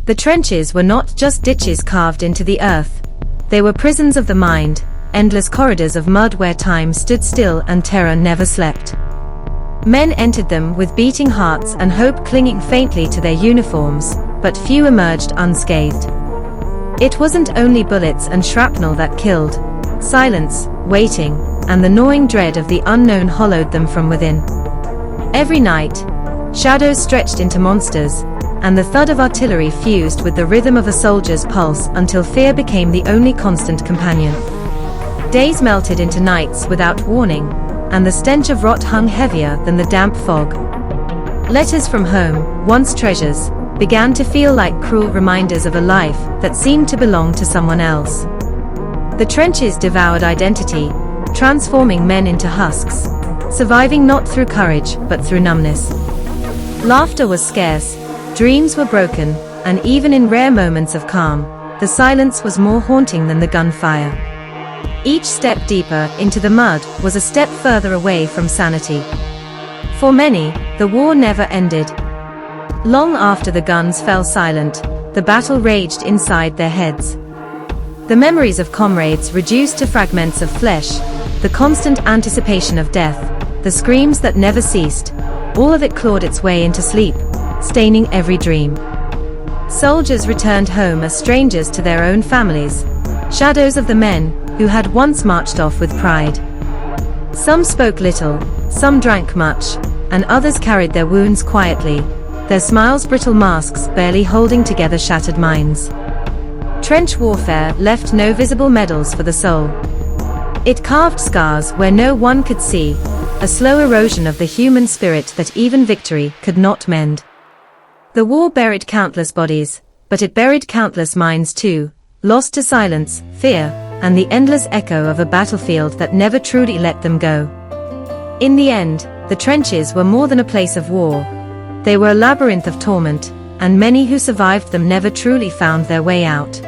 The trenches were not just ditches carved into the earth. They were prisons of the mind, endless corridors of mud where time stood still and terror never slept. Men entered them with beating hearts and hope clinging faintly to their uniforms, but few emerged unscathed. It wasn't only bullets and shrapnel that killed. Silence, waiting, and the gnawing dread of the unknown hollowed them from within. Every night, shadows stretched into monsters, and the thud of artillery fused with the rhythm of a soldier's pulse until fear became the only constant companion. Days melted into nights without warning, and the stench of rot hung heavier than the damp fog. Letters from home, once treasures, began to feel like cruel reminders of a life that seemed to belong to someone else. The trenches devoured identity, transforming men into husks, surviving not through courage but through numbness. Laughter was scarce, dreams were broken, and even in rare moments of calm, the silence was more haunting than the gunfire. Each step deeper into the mud was a step further away from sanity. For many, the war never ended. Long after the guns fell silent, the battle raged inside their heads. The memories of comrades reduced to fragments of flesh, the constant anticipation of death, the screams that never ceased, all of it clawed its way into sleep, staining every dream. Soldiers returned home as strangers to their own families, shadows of the men who had once marched off with pride. Some spoke little, some drank much, and others carried their wounds quietly, their smiles brittle masks barely holding together shattered minds. Trench warfare left no visible medals for the soul. It carved scars where no one could see, a slow erosion of the human spirit that even victory could not mend. The war buried countless bodies, but it buried countless minds too, lost to silence, fear, and the endless echo of a battlefield that never truly let them go. In the end, the trenches were more than a place of war. They were a labyrinth of torment, and many who survived them never truly found their way out.